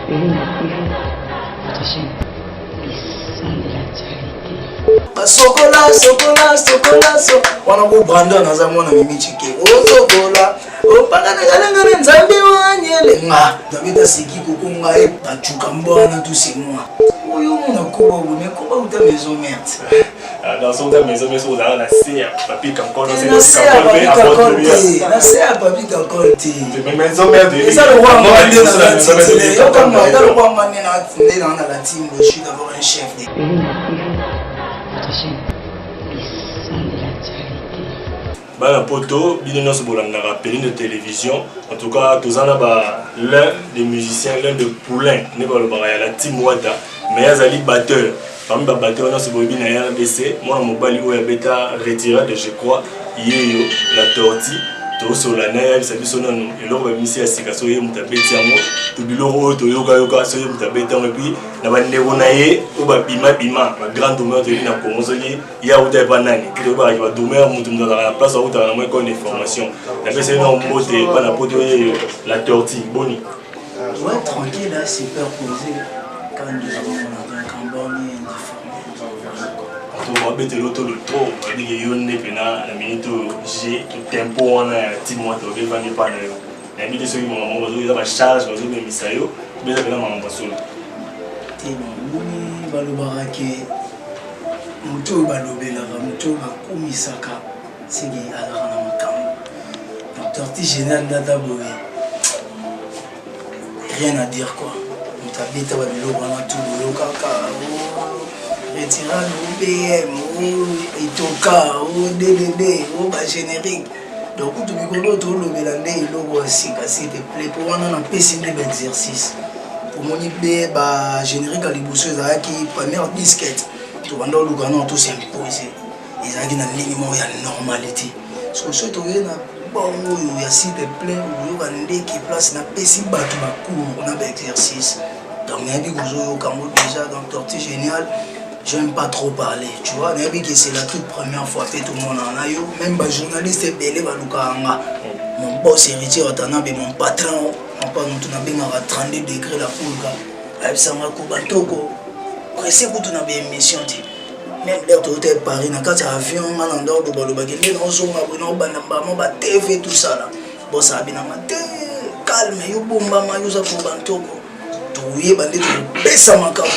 Votre chaîne, les sons de l'actualité. Sokola, wana ko Brandon azamona mimi chike. Sokola, opanga ngalanga nzambe wanyele nga. Dabita siki kokunga e pachuka mbona tu c'est moi. Oyo mona ko bone ko ba uta maison merde. Dans son maison mais on a la CA papi comme quoi c'est na CA papi kakolti. Mais maison merde. Et ça le roi mandé dans la team. Comme moi, le roi mandé dans la team, je suis d'abord un chef. Votre chaîne, les sons de l'actualité. Bah poto, bien nous sommes dans la péline de télévision. En tout cas, tous en a l'un des musiciens, l'un des poulains, n'est pas le barrage la team Wata, mais il y a des batteurs. Parmi les batteurs, on se voit bien à RDC. Moi, mon bali où est retiré de je crois, hier la tortille. Tout sur la neige, ça dit son nom. Et là, on va misser à Sikaso, on t'a bêté à moi. Tout le monde, tout yoga, on t'a bêté à moi. Et puis, on va néonailler, on va bima. Ma grande douleur, tu es dans le commencement. Il y a où tu es banane. Tu vas dormir, tu vas dans la place où tu as moins qu'on information. La personne est en mode, pas la peau de la tortille. Boni. Ouais, tranquille, là, super posé. Quand nous avons un camboni on va mettre l'auto le trop, on va dire que yon n'est pas la minute G, tout tempo on a team moi to va ne pas la minute sur mon on va charge on va misayo mais ça vraiment on va solo teni balobarake muto balobela muto bakumisaka sigi alaka na makambo torti général data boye rien à dire quoi mutabeta babiloko wana tout kaka retiral OBM, Itoka, DDD, générique. Donc, tout le monde tout le mélangé, il s'il te plaît, pour moi, on a un exercice. Pour moi, générique à l'ibousseux, qui première disquette. Tout le monde tout s'imposer. Ils ont une ligne de normalité. Ce que je suis il y a s'il te plaît, il y a qui place un PC on a un exercice. Donc, il y a des déjà dans Tortue Génial. J'aime pas trop parler, tu vois. C'est la toute première fois que tout le monde en a eu. Même les journalistes, mon boss héritier, mon patron, on a 32 degrés la poule. Ça m'a coupé pressé pour une émission. Même l'air de Paris, dans un avion, on a un endroit de Balobagé, on a TV, tout ça. Bon, ça a bien calme, yo bomba, yo za pour Bantoko. Oui, bandit baisse ma cambo,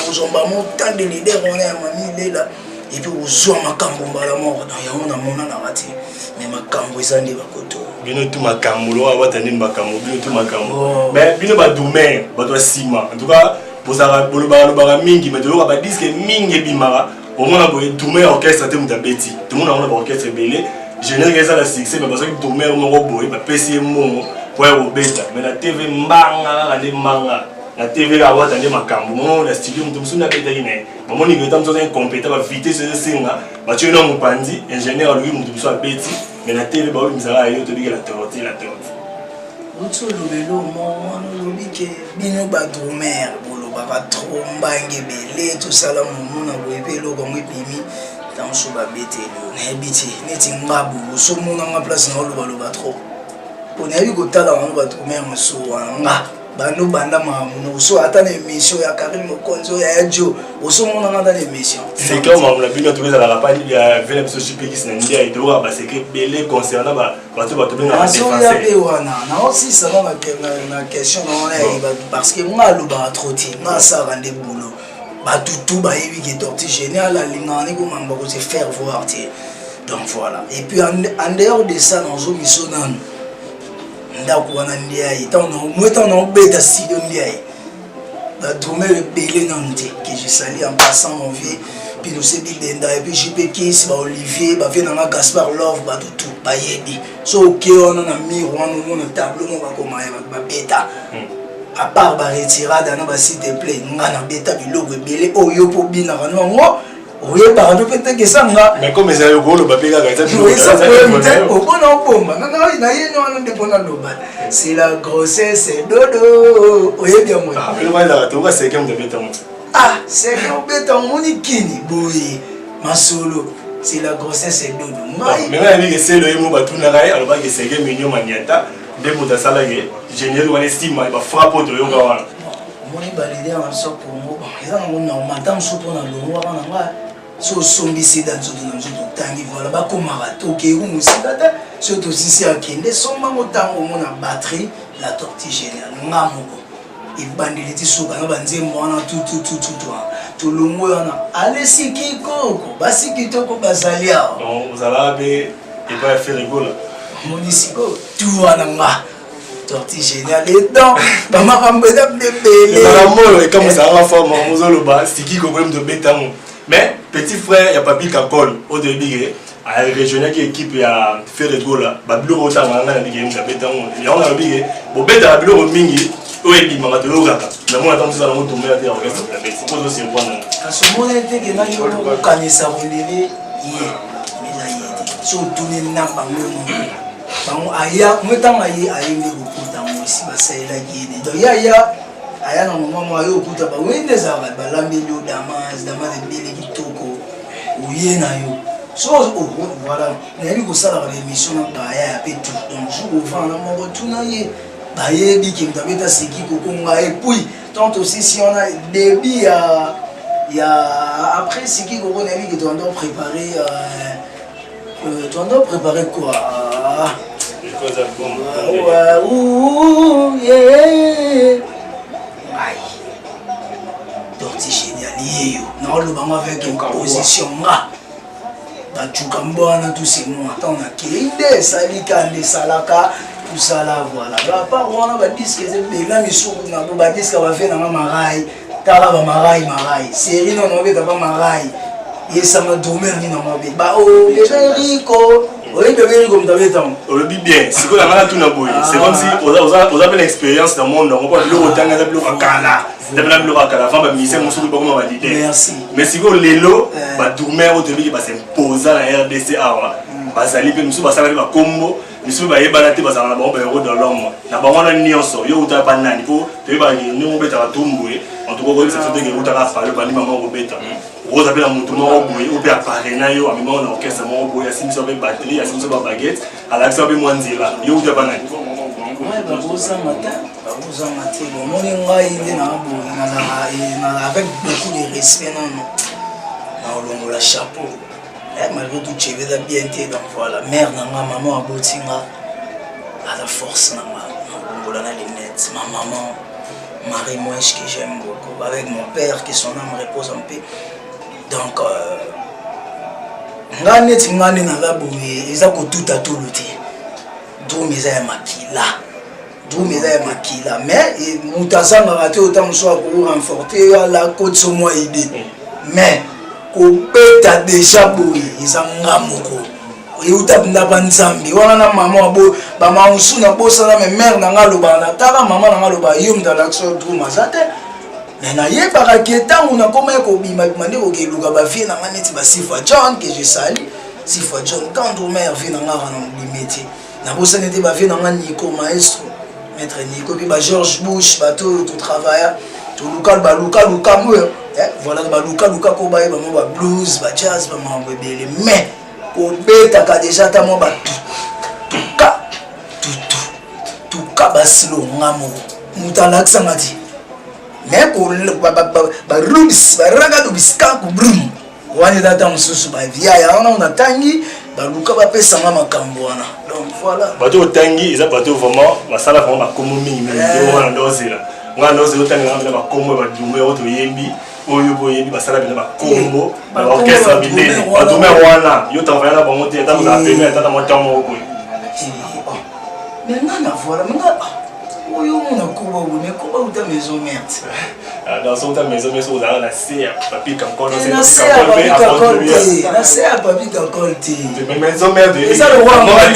mon temps de leader, on est à mamie là, et puis on joue ma cambo, la mort, dans la mona narrative. Mais ma cambo, ils ont des bakoto. Bien tout ma cambo, on va tenir ma cambo, bien tout ma cambo. Mais bien ma domaine, bah ciment. En tout cas, pour ça, pour le bar mingi, mais de l'eau, bah disque mingi bimara. Au moins, on va domaine orchestre, tu m'as bêti. Tout le monde a un orchestre belé. Je n'ai rien à la succès, mais parce que domaine, on va boire, bah PC mon, ouais, au bêta. Mais la TV manga, les manga. La TV la voix d'aller ma cambo, la studio nous sommes avec des inés. Maman il est en compétent à vitesse de singa. Bah tu es non mon pandi, ingénieur lui nous sommes petit, mais la TV bah oui nous allons aller te dire la tortille. L'autre le vélo mon lobby que bino badromer, bolo baba trop mbange belé tout ça là mon na vélo comme pimi dans so ba bete lo na habité neti ngabu so mon na place na lo ba trop. Pour na bi ko tala on ba dromer so nga. Bando banda mamuno so ata na émission ya Karim Mokonzo ya Joe oso mona na l'émission c'est comme on l'a vu dans tous les rapports il y a Velem Sochipe qui s'est dit et doit c'est que belé concernant ba to bien na défense na aussi ça na question parce que moi lo ba trop ti na ça rende boulot ba tout ba yebi qui torti génial la lingani ko mamba ko se faire voir ti donc voilà et puis en dehors de ça dans zo misonano ndako wana ndiaye tant beta studio ndiaye la tourner le belé nanté que je salue en passant mon vieux puis nous c'est Bidenda et puis JP Kiss ba Olivier ba vient na Gaspard Love ba tout ba yebi so OK on a mis on a tableau on va comment ba beta à part ba retirada na ba s'il te plaît ngana beta bilogo belé oyo po bina ngo. Oui, par exemple, peut-être que ça nga. Mais comme ça, le papier là, c'est la grossesse, c'est dodo. Oui, bien moi. Ah, c'est comme de béton. Ah, c'est comme béton, mon ikini, boy, ma solo. C'est la grossesse, c'est dodo. Mais là, il c'est le mot batunaraï, alors que c'est mignon maniata. Des mots de salarié, génial, on estime, il va frapper de yoga. omoni balide na biso Congo eza nango normal ntango so mpona longo wana nanga so osombisi da nzoto na nzoto otangi voilà bakomaka tokei mosika te so tosisi akende sombango ntango omona batterie la tortue géniale nga moko ebandeli ti suka na banzembo wana tututututu tolongo wana alesiki koko basiki toko bazali awa ozalaka mpe epa efe rigola monisiko tu wana nga tortue géniale edan bamakambo eza ebele moyo ekamwisaka forme mozoloba siki koko emi tobetango mais petit frère ya papi kakol oyo toyebike arejoignaki équipe ya feregola babiloko otanga nga na bike emi tabetango yango na lobike bobetaka biloko mingi oyo ebimaka toyokaka mais mona ntango tozala nango tomela te ya orchestre blabeti mpo tozosirvoana kasi omona teke nani okanisa kolele ye eza ye te so otuni na bango bango aya mo ntango aye ayende kokuta ngo esi basalelaki ye te donc aya na moma mo aye okuta bawende ezalaka balambeli yo damas ebele kitoko oye na yo so voilà nayebi kosalaka baémission na baya ya pe tout donc jour ovanda moko tuna ye bayebi ke mutabeta seki kokonga epuis tant aussi si on a débit ya après seki koko nayebi ke tu dois préparer quoi tortue géniale yeyo naolobango avec une position nga bacuka mbwana tout c'est moi ntango nakende esalika nde esalaka tosala voilà bapart wana badiske eza ebela misuku nabo badiske bafe nanga marai tala bamarai série nono obeta bamarai yesama domer nini nango be bebe riko oyebi bebe riko mutabetango olobi bien sikoyo nanga natuna boye c'est comme si oza mpe na expérience na monde yango mpo biloko otanga eza biloko akala eza mpena biloko akala avant bamusicien mosuku bakoma balide mais sikoyo lelo badourmer oyo toyebiki basimposa na rdc awa bazali mpe misusu basalaki bakombo misusu bayebana te bazala na bango bahéros de l'homme na bango wana nyonso yo utaka pa nani mpo toyebaki ndenge obetaka tomboye antuka koyebisa biso ndenge utaka fale bandima moko kobeta oza mpe na motu moko boye oyo mpe aparena yo amemao na orchestre moko boye asimbisa mpe batterie asimbisa mpe baguette alakisa mpe mwa nzela yo utaka pa nani bakozanga te bomoni ngai nde naa avec beaucoup de respect nano naolongola chapeau malgré tout cheve eza bien te donc voilà mère nanga maman abotinga aza force nanga naolongola na lunette ma maman Marie Mouèche que j'aime beaucoup avec mon père que son âme repose en paix donc nga neti nga nde naza boye eza kotuta tolo te drum eza ya makila mais moto azangaka te ota mosu akorenforte ala kotisa mwa ide mais kobeta deja boye eza nga moko euta ndaba nzambe wana na mama bamamusu na bosana me mare na nga alobaka nataka mama na nga alobaka yo mdalakiso drum aza te me nayebaka ke ntango nakoma ye kobimabima nde kokeluka bavie na nga neti basifa john ke je sali sifa john quand mare vie na nga wana mobimi te nabosani te bavie na nga nico maestro maître nico mpe bageorge bush bato oyo totravailla toluka moyo voilà baluka ko bayeba mo bablues bajazz bamambo ebele mais kobetaka deja ta mwa tuka basilo nga moko moto alakisanga ti mais barubis baraka dobiskaku brum wana eza ta mosusu bavia yango natangi baluka bapesanga makambo wana donc voilà bato otangi eza bato vraiment basala vraiment bakombo mingi wana ndozela nga ndozela otangela mpena bakombo badumo yango toyembi oyo boyebi basala bina bakombo na baorchestre minene badomer wana yo travailla na bango te ata kozala pene ata na motango moko boye mais nga na voilà nga oyo mona koba boye mais koba uta maison merde dans son temps maison mais ozala na se ya papi kankol na se ya papi kankol te maison merde eza lokwanga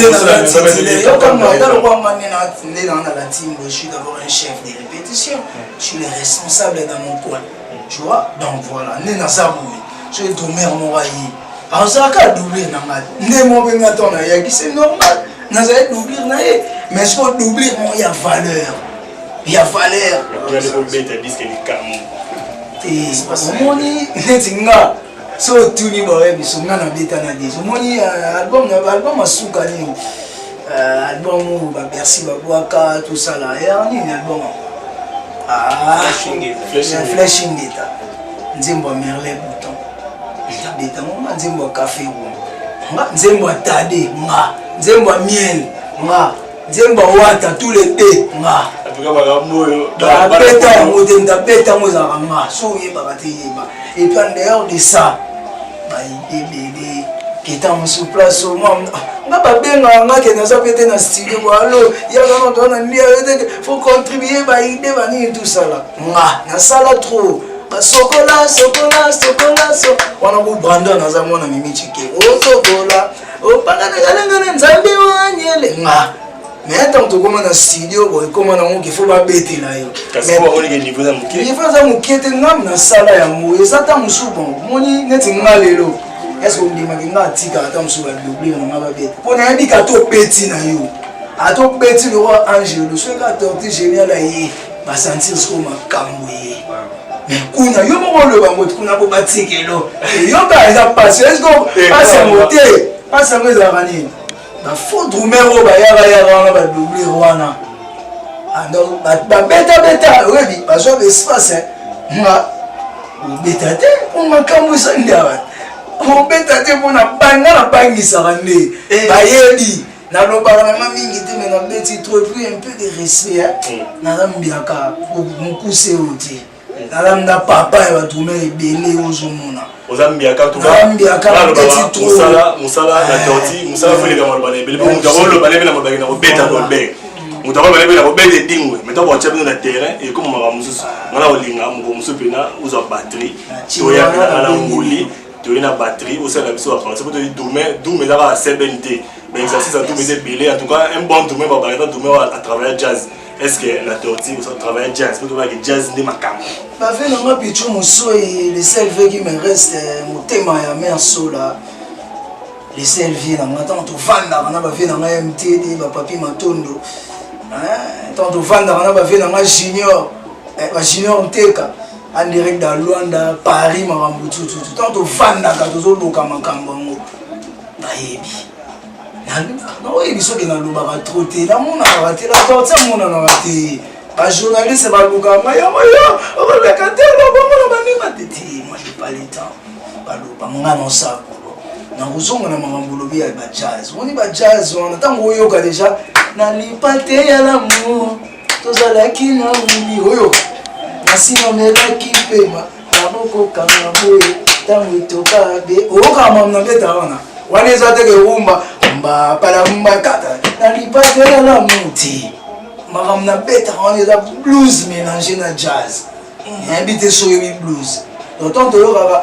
nde na la team je suis d'abord un chef de répétition je suis le responsable dans mon coin tu vois donc voilà nde naza boye so edomer moko aye azalaka doublir na ngai nde mobenga ntango nayaki c'est normal nazali doublir na ye mais siko doublir moko ya valeur omoni neti nga so otuni bayebiso nga nabeta na deja omoni album asuka nini album oyo babersi babwaka tosala ya nini album Flashing Data. Nzembo Merle Bouton. Tabeta ngoma nzembo café room. Nzembo tade nga. Nzembo miel nga. Nzembo wata tous les deux nga. Beta ngote ndabeta ngoza nga. So yeba kati yeba. Et puis en dehors de ça, bébé qui est sur place au monde. Nga babenga nga ke naza pete na studio allo ya nga ndona ndia faut contribuer ba idée bani tout ça là. Nga na sala trop. Sokola wana ku Brandon naza mona mimi chike. O sokola. O pangana galanga nzambe wanyele nga. Mais tant que comme dans studio boy comme on a qu'il faut pas bêter là yo. Mais on est niveau za muke. Niveau za muke te ngam na sala ya mo ezata musubo. Moni neti ngalelo. Est-ce que vous me dites que tika ata musuba double na ngaba bêter. Pour na yebika to bêti na yo. Ato bêti le roi Angelo, le soka torti génial là yi. Ba sentir ce comme makambo yi. Mais kuna yo mo le bango kuna ko batikelo. Yo ka eza passe. Est-ce que passe monter? Passe à mes avanir. Il faut trouver un doublé wana. Alors, bêta, oui, parce que l'espace, bêta, on m'a comme ça, on bêta, on a bangi ça, bayebi, na lo barama mingi te mais na bêti trop plus un peu de respect, na rambiaka, beaucoup c'est oti. Na papa va trouver belé aux hommes. Ozambiaka tout cas musala na torti musala fele kama bana bele bo mutawolo bana bele mabaki na beta do be mutawolo bana bele beta dingwe meta bo chabe na terrain et comme mama mususu ngala olinga mbo mususu pena uza batterie to ya na ngoli to ina batterie au sala biso après c'est pour te demain là va CBNT mais exercice à tout mais belé en tout cas un bon demain ba ba demain à travers jazz. Est-ce que la tortille ou ça travaille jazz? Parce que jazz n'est pas comme. Bah, fait le moi pichou mon souhait, les selvies qui me restent, mon thème à mer sola. Les selvies, on attend tout vendre, on a pas fait dans un MTD, bah papi matondo. Tant tout vendre, on a pas fait dans un junior, junior en teka, en direct dans Luanda, Paris, Marambutu, tout. Tant tout vendre, quand tout le monde comme un cambango, bah yebi. Non, il faut que nous avons trotté. Là, on a raté la tortue, on a raté. Les journalistes, c'est pas le cas. Maya, on va le canter, on va le canter. Moi, je n'ai pas le temps. On a un sac. On a un jazz. On a un jazz, on a un yoga déjà. On a un l'amour. Tous les qui n'ont pas eu. Merci, on est là qui paie. On a Mba para mba kata na lipate na muti magam na beta on est blues mélangé na jazz habité sur le blues donc on te le va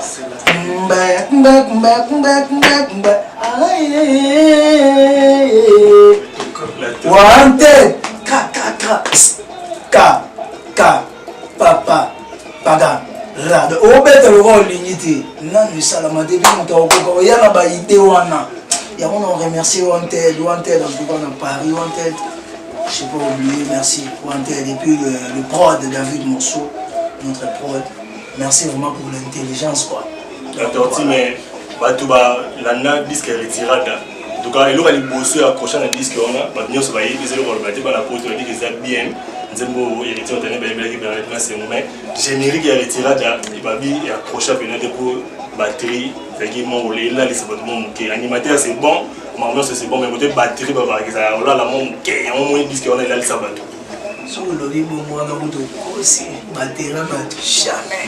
wanted ka papa paga rade o beta le rôle limité non mais ça la m'a dit mon ko ya na ba idée wana. Et on a remercié Wanted, en tout cas dans Paris, Wanted. Je ne sais pas oublier, merci Wanted. Et puis le prod de David Morceau, notre prod. Merci vraiment pour l'intelligence quoi. La tortille, mais l'année disque est retiré. En tout cas, il y a des bosseux accrochés à disque on a. Maintenant, ça va y aller, ils ont rebattu par la porte, ils ont dit que c'est bien. Nous avons hérité, on a dit que c'est générique est retiré, il est accroché à la pour batterie. Là, les animateur c'est bon, c'est bon, mais côté batterie, là, la mon il y a un moment disque on a là le sabat. Sur le livre, moi, on a aussi batterie, jamais.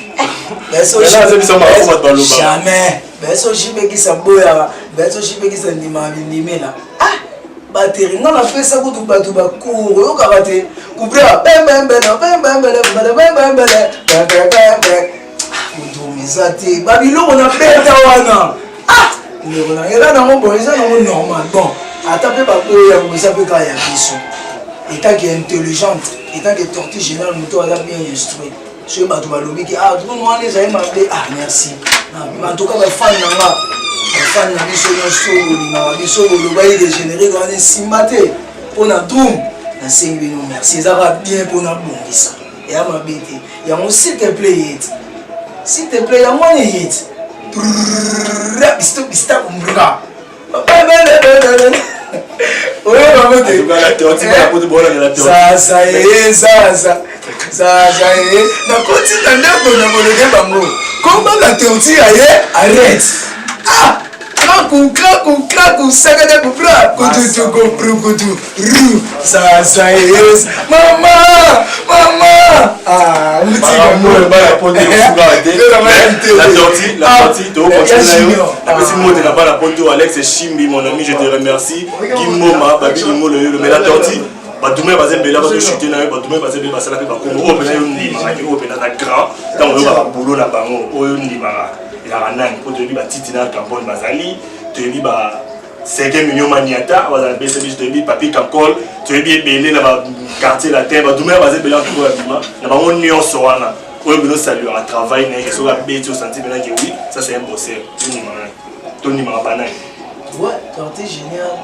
Jamais. Beso jibe qui s'aboya, beso jibe qui s'anima là. Ah, batterie, non, on a fait ça pour tout battu, court, au karaté, couper à Babylone on a bêta wana. Ah, on a là dans mon bon, ça normal. Bon, à taper par quoi on s'appelle quand il y a biso. Étant qui est intelligente, étant qui est tortue générale, nous a bien instruit. Je vais battre balobi qui ah tout moi les amis m'appeler ah merci. Mais en tout cas les fans là, les fans là biso no biso le bail de générique on est simbaté. On a tout. Na sengi no merci. Ça va bien pour na bon ça. Et à ma bête, il y a mon s'il te plaît. S'il te plaît, il y a moins de hits. Ça, na koti na ndako na bolege bango. Comment la tortille aye? Arrête. Ah! Craco, saga de coupla. Coutou, coutou, rou. Ça y est. Maman. Ah, la tortille, tu vas la ponto, Alex et Chimbi, mon ami, je te remercie. Kimoma, Babi, mais la tortille. Badoumé va zembela ba chuter na badoumé va zembela basala pe bakomo o pena yo ndima ni o pena na grand tant on va boulot na bango o yo ndima ya ranani ko de bi ba titina campagne bazali te bi ba 5 millions maniata va za bese bi te bi papier cancol te bi belé na ba quartier la terre badoumé va zembela ko ya bima na bango nyonso wana o yo bino saluer à travail na so ba beti o senti bena que oui ça c'est un bosseur Tony Marabana ouais tortille génial.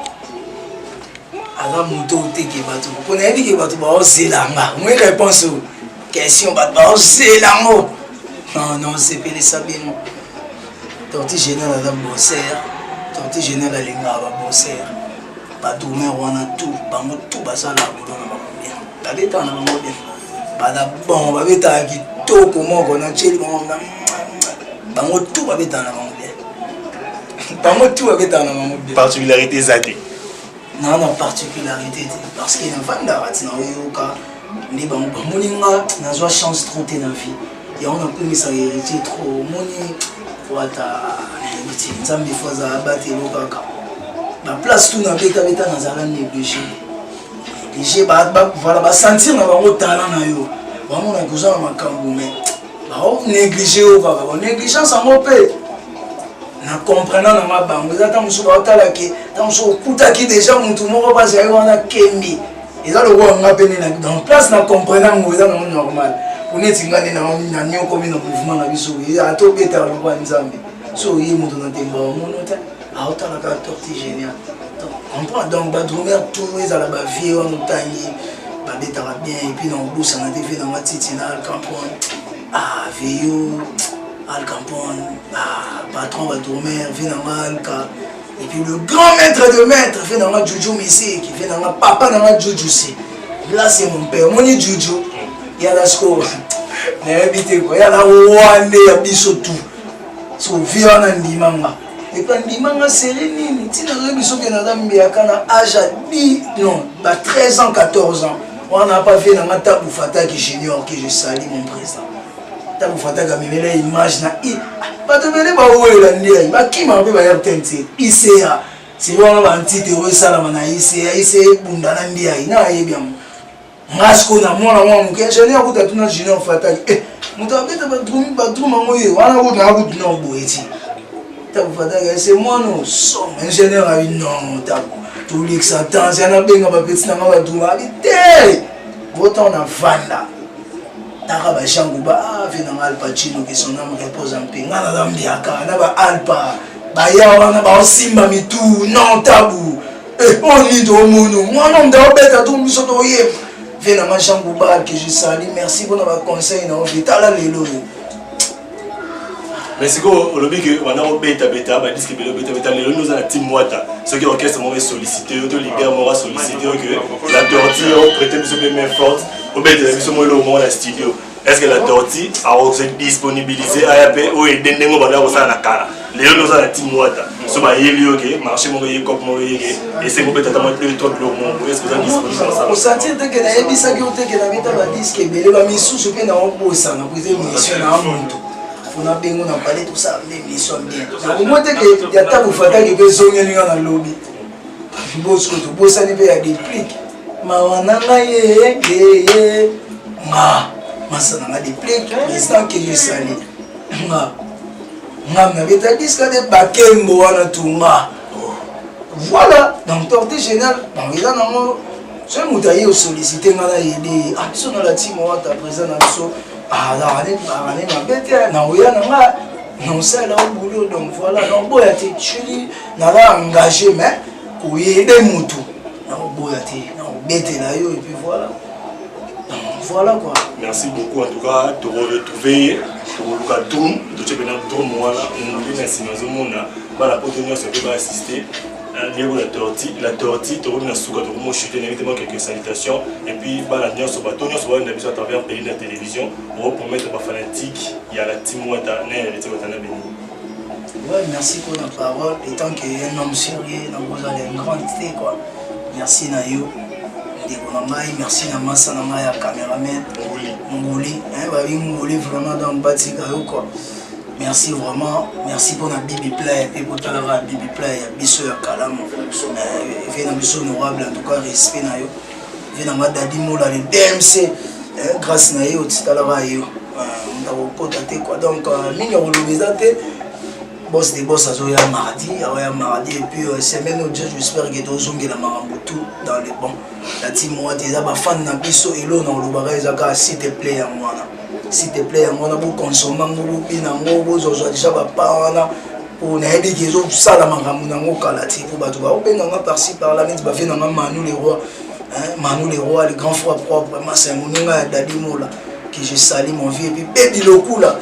Avant moto teke bato pour na yebi ke bato ba ozelanga moi réponse aux questions bato ba ozelanga non c'est pas les sabino tortille général la bosser tortille général la linga ba bosser bato me wana tout bango tout basala boulot na bango bien babeta na bango bien bada bon babeta ki toko moko na cheli bango tout babeta na bango bien bango tout babeta na bango bien particularité zate. Non, particularité, parce qu'il y a une femme d'arrêt, mais bon, moi, j'ai chance trop dans la vie. Et on a pu ça hériter trop. Moi, voilà, ça me fait abattre le caca. La place tout n'a pas été dans un négligé. Négligé, voilà, sentir dans le talent. Vraiment, on a besoin de ma cambou, mais négligé au caca. Négligence en mon pays. Na comprenant na mabango eza ta musu ba otala ke ta musu okuta ki déjà mutu moko ba zali wana kembi eza lo ko nga pene na dans place na comprenant ngo eza na normal kuneti ngani na nyo komi na mouvement na biso ya to beta lo kwa nzambe so yi mutu na temba mono ta a otala ka tortille génial donc comprend donc ba dromer tout eza la ba vie wana tangi ba beta ba bien et puis na obusa na te fait dans matiti na campon ah veyo Al Capone, patron va dormir, vient dans Alka. Et puis le grand maître de maître, vient dans la Juju Messi, qui vient dans la papa dans la Juju C. Là c'est mon père, mon Juju. Il y a la score. Il y a la Wande, il y a Bissotou. So, vient en Ndimanga. Et puis Ndimanga, c'est Rénine. Si nous avons besoin de Ndimanga, âge à 10, non, 13 ans, 14 ans. On n'a pas fait dans la table Fata qui j'ignore, que je salue mon président. Vous faites une image na i ba to bele ba wela ndia ba kima be ba yatente ICA si wana ba ntite we sala na ICA bunda na ndia ina yebiam ngasko na mwana mwa mukenje ni akuta tuna junior fata muto abeta ba druma moye wana ku na ku na boeti ta bu fata ga c'est moi non son ingénieur a une non ta tout l'excellence yana benga ba petit na ba druma te votant na vanda Taraba Shanguba, venant Al Pacino qui son âme repose en paix. Nana Lambiaka, Naba Alpa, Bayawa, Naba Simba Mitou, non tabou. On y do mono. Moi non d'obet à tout le monde. Venant Shanguba que je salue. Merci pour notre conseil. Non, vital à l'élo. Merci beaucoup. Le but que on a bêta, bah disque bêta, les nous a team Wata. Ceux qui orchestre m'ont sollicité, auto libère m'aura sollicité que la tortille prêtait une main forte. Au bête de ce moment la studio. Est-ce que la tortille a aussi disponibilisé AAP ou est dengo bala au sana kara. Les nous a la team Wata. Ce ma yeli ok, marché mon yé comme mon yé et c'est peut-être tellement plus tôt le moment. Est-ce que vous avez disponible ça? Au sentir que la ebisa qui était que la vita va disque belé va misu je peux na on ça na poser mission na muntu. On a bien on a parlé tout ça mais mission bien. Au moins que ya ta vous fata que zonga ni na lobby. Bosko to bossa ni be ya déplique. Mawananga ye masana na déplique instant que je salue. Na beta disque de bakembo wana tunga. Voilà, donc tortille générale, dans les ans, c'est moutaillé au sollicité, on a aidé. Ah, si on a la team, on a présent dans le saut. Ah, là, on est ma bête, non, c'est là au boulot, donc voilà, non, bon, il y a été tué, on a engagé, mais pour y aider Moutou. Non, bon, il y a été, non, bête là, et puis voilà. Voilà quoi. Merci beaucoup en tout cas de retrouver pour le Toum, de te bénir tout le monde, on nous dit merci dans le monde, voilà pour tenir ce qui va assister. la tortille, tu as chuté quelques salutations. Et puis, la à travers le pays de la télévision, pour promettre aux fanatiques, il y a la team Wata, ouais, merci pour la parole. Étant qu'un homme sérieux, vous avez une grande idée, quoi. Merci Nayo. Merci à Massa, à caméraman. Mongolie. Mongolie vraiment dans le bâtiment, quoi. Merci vraiment. Merci pour la Bibi Play. Et pour la Bibi Play, Bissou et Kalam. Il y a un honorable, en tout cas, respect Nayo. Il y a un Dadi Moula, le DMC. Grâce Nayo, tu t'as la rayo. Donc, boss des boss à mardi, et puis semaine où j'espère que tu as la Marambutu dans les bons. La team moi déjà fan na biso et l'eau dans le barrage s'il te plaît à moi. S'il te plaît à moi, vous consommez vous pinango vous aujourd'hui déjà pas pour ne aider que les ça la Maramunango kalati pour battre. Au ben on a par-ci par-là mais tu vas venir dans Manu les rois, les grands frères propres, moi c'est mon nom Dadi Mola que je salue mon vieux et puis baby le coup là.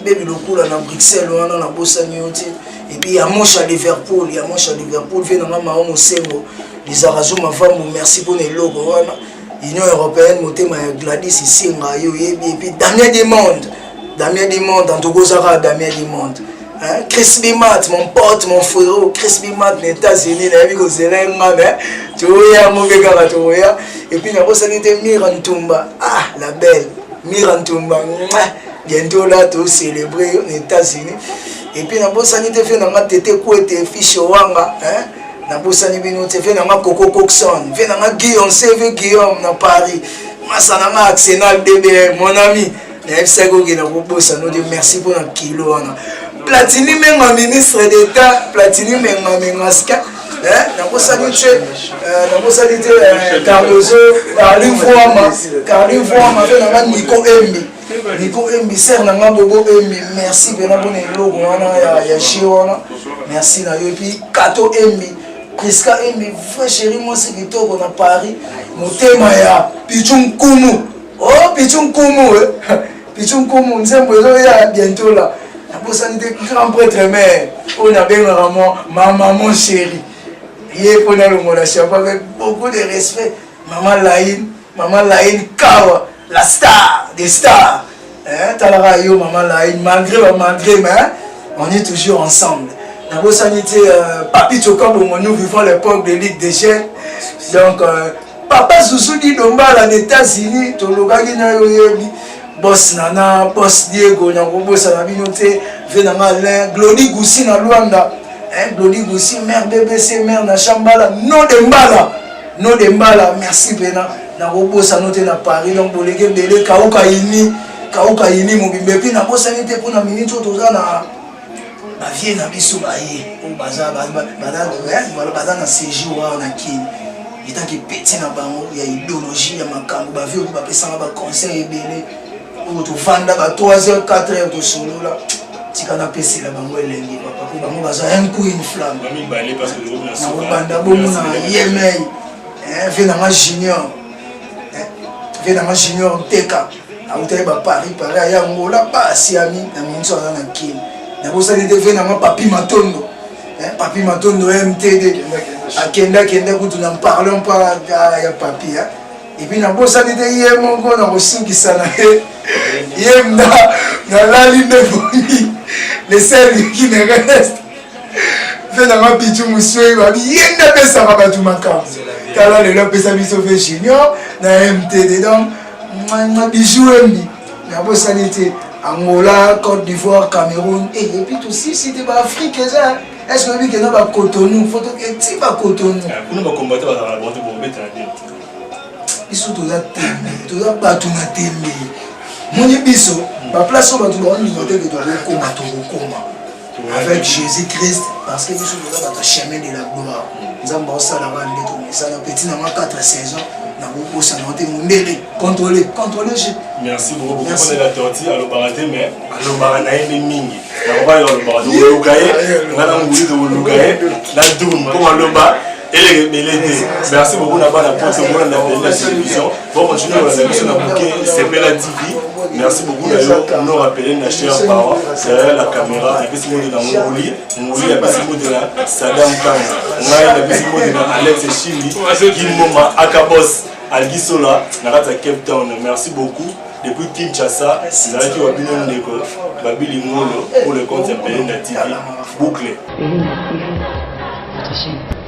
Baby le coup là dans Bruxelles, on a Bossani et puis il y a Moche à Liverpool, vient dans Mahom au Sengo, les Arazou ma femme, merci pour les logos, Union européenne, Motema Gladys ici, et puis Damien Demond, dans Togozara, Damien Demond. Chris Bimat, mon pote, mon frère, Chris Bimat, les États-Unis, les amis, tu vois, mauvais gars, tu vois, et puis il y a Bossani Mirantumba, ah la belle, Mirantumba, bientôt là, tu célébrer les États-Unis. Et puis, dans sanité fait dans ma tête couette fiche wanga, hein. Dans sanité fait dans ma Coco Coxon, fait dans ma Guillaume, CV Guillaume dans Paris. Moi ça n'a pas Arsenal DBM, mon ami. Les FC qui dans beaucoup ça nous dit merci pour un kilo. Platini même un ministre d'État, Platini même un ministre. Dans sanité Cardozo, Carlin Fouama, fait dans ma Nico Embi. Nico Embi, sert dans ma Bobo Embi, merci pour le logo, ya Chiwana, merci na yo, et puis Kato Embi, Priska Embi, frère chéri, moi c'est qui tourne à Paris, Motema ya Pichum Kumu, oh Pichum Kumu, Pichum Kumu, nous sommes bientôt là, la sanité grand prêtre mère, on a bien vraiment ma maman chérie, hier on a le mot avec beaucoup de respect, maman Laïn Kawa. La star des stars. Talara yo, maman Laïn, malgré, mais on est toujours ensemble. Dans vos sanité, Papi Tchoka, nous vivons l'époque de Ligue des Chaînes. Donc, Papa Zouzou dit Domba, aux États-Unis, Tologa Gina Yoyebi, Boss Nana, Boss Diego, Boss Anabinote, Venanga, Glody Goussi na Luanda, Glody Goussi, mère BBC, mère na Chambala, non de Mbala, merci Bena. Na bossa noté na Paris donc boleke belé kauka ini mobimbe puis na bossa nité pour na minute toza na ba vie na biso baye o baza na séjour na kini étant que petit na bango ya idéologie ya makambo ba vie ba pesanga ba conseil ebele o to vanda ba 3h 4h to solo là tika na pesi la bango elengi papa ko bango baza un coup une flamme bami balé parce que na banda bomo na yemei fait na junior dans ma junior Teka, à Paris, Paris, à Angola, pas si ami, dans mon soir dans la Kin. Dans ma Papi Matondo, Papi Matondo MTD, à Kenda, nous n'en parlons pas à Papi. Et puis, dans hier, mon gars, dans le sou qui s'en a dans la ligne de Boni, les seuls qui me restent. Fait dans ma pitou monsieur, il va bien de ça va tout ma carte. Car là, le lopé sa biso fait junior, dans MTD, donc, ma bijou MB. La bonne sanité, Angola, Côte d'Ivoire, Cameroun, et puis tout si c'était pas Afrique, est-ce que lui qui n'a pas Cotonou, faut que tu pas Cotonou. Pour nous combattre dans la bande pour mettre un but. Ils sont tous à témer, tous à battre na témer. Mon biso, ma place on va tout le monde nous dire que tu dois combattre. Avec Jésus-Christ, parce que nous sommes dans le chemin de la gloire. Nous avons ça là-bas, nous avons petit dans 4 saisons. Nous avons contrôler. Merci beaucoup. Merci. On est la tortille, alors baraté, mais alors baranaï les mingi. On va alors baraté, on va gagner. On va l'envoyer de gagner. La doune, comme on le bat. Et les merci beaucoup d'avoir la porte de la télévision. Bon, continuer dans la mission à bouquet, c'est Bella TV. merci beaucoup d'ailleurs nous rappeler nos chers parents derrière la caméra et puis c'est moi de la Ngouli et puis c'est moi de la Saddam Kanga et puis c'est moi de la Alex Chili Gimoma Akabos Algisola Narata Cape Town. Merci beaucoup depuis Kinshasa Zalaki Wabino Ndeko Babili Ngolo pour le compte de Pelenda TV bouclé. Pelenda TV, votre chaîne.